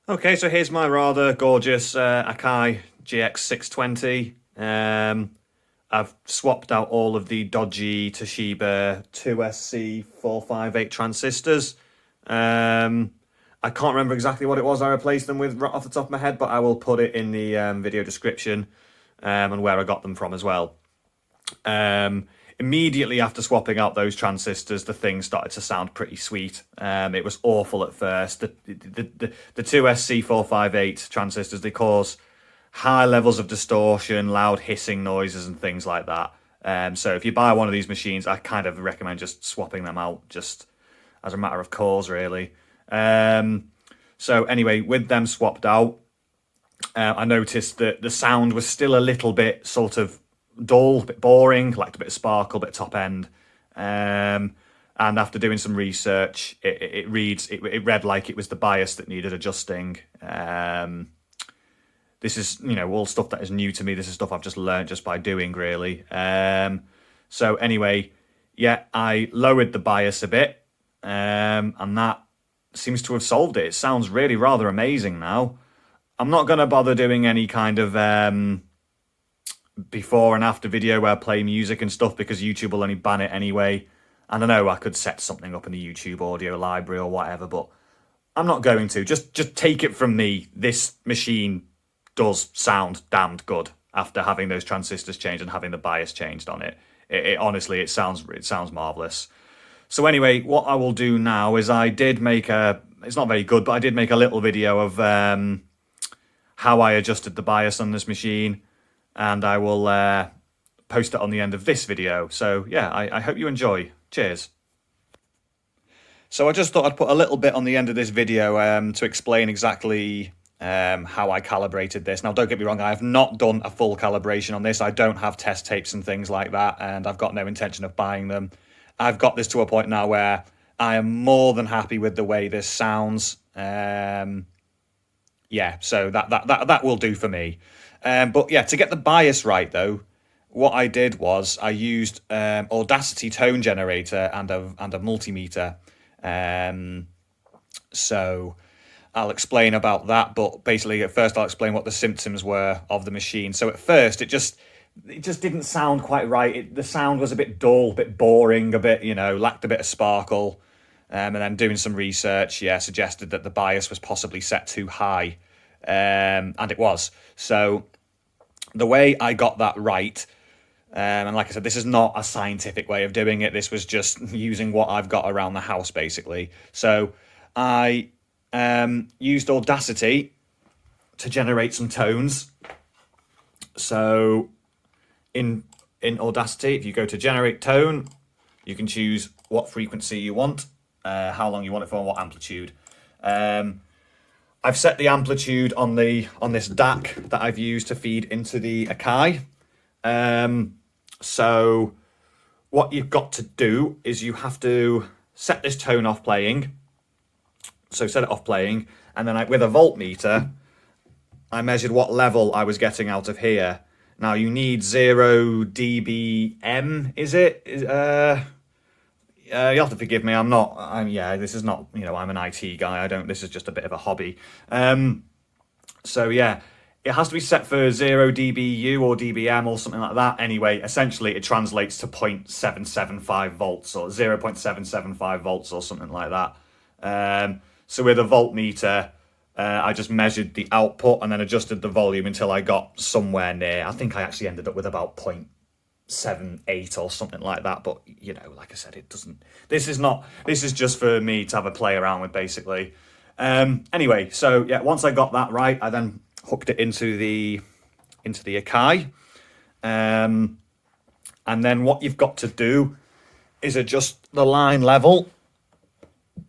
Okay, so here's my rather gorgeous Akai GX620. I've swapped out all of the dodgy Toshiba 2SC458 transistors. I can't remember exactly what it was I replaced them with right off the top of my head, but I will put it in the video description and where I got them from as well. Immediately after swapping out those transistors, the thing started to sound pretty sweet. It was awful at first. The 2SC458 transistors, they cause high levels of distortion, loud hissing noises and things like that. So if you buy one of these machines, I kind of recommend just swapping them out just as a matter of course, really. So anyway, with them swapped out, I noticed that the sound was still a little bit sort of dull, a bit boring, lacked a bit of sparkle, a bit of top end. And after doing some research, it read like it was the bias that needed adjusting. This is, all stuff that is new to me. This is stuff I've just learned just by doing, really. So anyway, yeah, I lowered the bias a bit, and that seems to have solved it. It sounds really rather amazing now. I'm not going to bother doing any kind of before and after video where I play music and stuff because YouTube will only ban it anyway. And I know I could set something up in the YouTube audio library or whatever, but I'm not going to. Just take it from me. This machine does sound damned good after having those transistors changed and having the bias changed on it. It honestly, it sounds marvelous. So anyway, what I will do now is I did make it's not very good, but I did make a little video of how I adjusted the bias on this machine, and I will post it on the end of this video. So yeah, I hope you enjoy. Cheers. So I just thought I'd put a little bit on the end of this video to explain exactly how I calibrated this. Now, don't get me wrong, I have not done a full calibration on this. I don't have test tapes and things like that, and I've got no intention of buying them. I've got this to a point now where I am more than happy with the way this sounds. Yeah, so that will do for me. But yeah, to get the bias right though, what I did was I used Audacity tone generator and a multimeter. So I'll explain about that, but basically at first I'll explain what the symptoms were of the machine. So at first it just didn't sound quite right. The sound was a bit dull, a bit boring, a bit, lacked a bit of sparkle. And then doing some research, suggested that the bias was possibly set too high. And it was. So the way I got that right, and like I said, this is not a scientific way of doing it. This was just using what I've got around the house, basically. So I used Audacity to generate some tones. So in Audacity, if you go to generate tone, you can choose what frequency you want, how long you want it for, and what amplitude. I've set the amplitude on this DAC that I've used to feed into the Akai. So what you've got to do is you have to set this tone off playing. So set it off playing, and then with a voltmeter, I measured what level I was getting out of here. Now you need 0 dBm, is it? You have to forgive me. This is not, I'm an IT guy. This is just a bit of a hobby. So yeah, it has to be set for 0 dBu or dBm or something like that. Anyway, essentially it translates to 0.775 volts or 0.775 volts or something like that. So with a voltmeter, I just measured the output and then adjusted the volume until I got somewhere near. I think I actually ended up with about 0.78 or something like that. But, like I said, it doesn't... This is just for me to have a play around with, basically. Anyway, so, yeah, once I got that right, I then hooked it into the Akai. And then what you've got to do is adjust the line level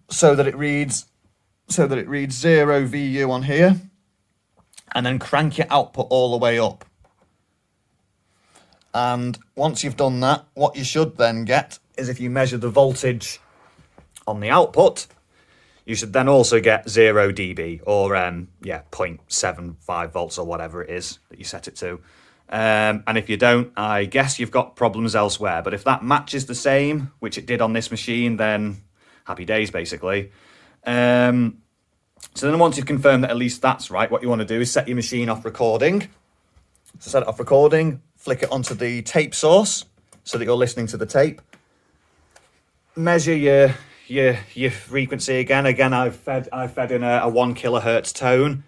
so that it reads 0 VU on here, and then crank your output all the way up. And once you've done that, what you should then get is, if you measure the voltage on the output, you should then also get 0 dB or 0.75 volts or whatever it is that you set it to. And if you don't, I guess you've got problems elsewhere. But if that matches the same, which it did on this machine, then happy days, basically. So then once you've confirmed that at least that's right, what you want to do is set your machine off recording. So set it off recording, flick it onto the tape source so that you're listening to the tape. Measure your frequency again. Again, I've fed in a 1 kilohertz tone.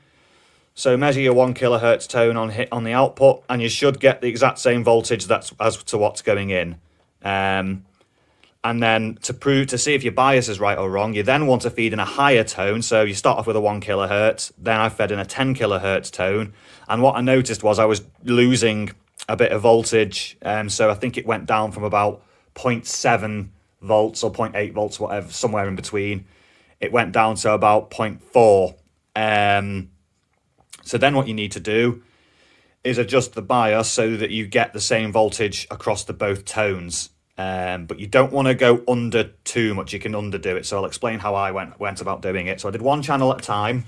So measure your 1 kilohertz tone on the output, and you should get the exact same voltage as to what's going in. And then to see if your bias is right or wrong, you then want to feed in a higher tone. So you start off with a 1 kilohertz, then I fed in a 10 kilohertz tone. And what I noticed was I was losing a bit of voltage. So I think it went down from about 0.7 volts or 0.8 volts, whatever, somewhere in between. It went down to about 0.4. So then what you need to do is adjust the bias so that you get the same voltage across the both tones. But you don't want to go under too much. You can underdo it. So I'll explain how I went about doing it. So I did one channel at a time.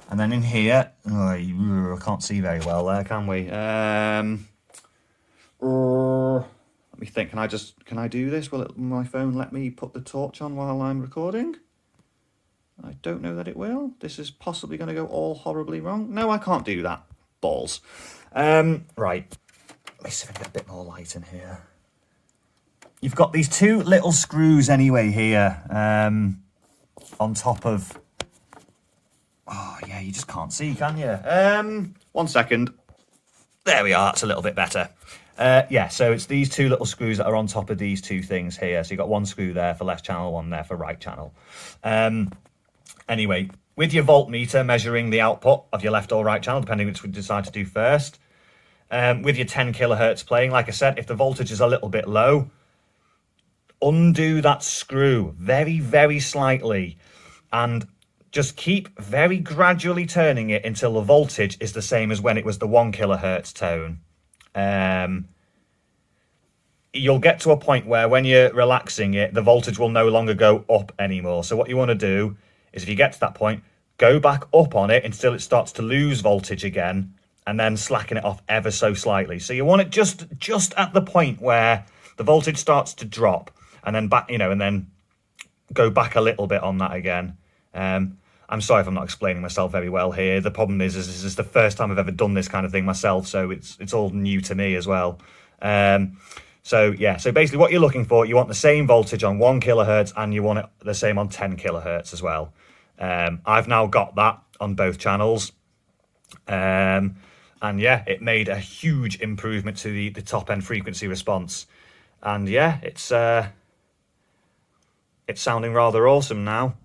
And then in here, I can't see very well there, can we? Let me think. Can I do this? Will my phone let me put the torch on while I'm recording? I don't know that it will. This is possibly going to go all horribly wrong. No, I can't do that. Balls. Right. Let me see if I can get a bit more light in here. You've got these two little screws anyway here on top of... Oh, yeah, you just can't see, can you? 1 second. There we are. That's a little bit better. Yeah, so it's these two little screws that are on top of these two things here. So you've got one screw there for left channel, one there for right channel. Anyway, with your voltmeter measuring the output of your left or right channel, depending which we decide to do first, with your 10 kilohertz playing, like I said, if the voltage is a little bit low, undo that screw very, very slightly and just keep very gradually turning it until the voltage is the same as when it was the 1 kilohertz tone. You'll get to a point where when you're relaxing it, the voltage will no longer go up anymore. So what you want to do is, if you get to that point, go back up on it until it starts to lose voltage again, and then slacken it off ever so slightly. So you want it just at the point where the voltage starts to drop, and then back, and then go back a little bit on that again. I'm sorry if I'm not explaining myself very well here. The problem is this is the first time I've ever done this kind of thing myself, so it's all new to me as well. So basically what you're looking for, you want the same voltage on 1 kilohertz and you want it the same on 10 kilohertz as well. I've now got that on both channels. And yeah, it made a huge improvement to the top end frequency response. And yeah, it's sounding rather awesome now.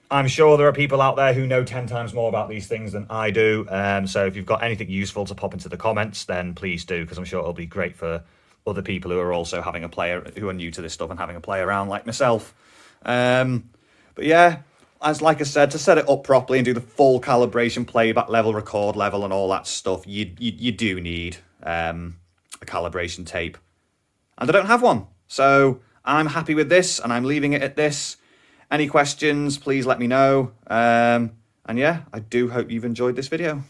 I'm sure there are people out there who know 10 times more about these things than I do. So if you've got anything useful to pop into the comments, then please do, because I'm sure it'll be great for other people who are also having a play, who are new to this stuff and having a play around like myself. But yeah, like I said, to set it up properly and do the full calibration, playback level, record level, and all that stuff, you do need a calibration tape. And I don't have one. So I'm happy with this, and I'm leaving it at this. Any questions, please let me know. And yeah, I do hope you've enjoyed this video.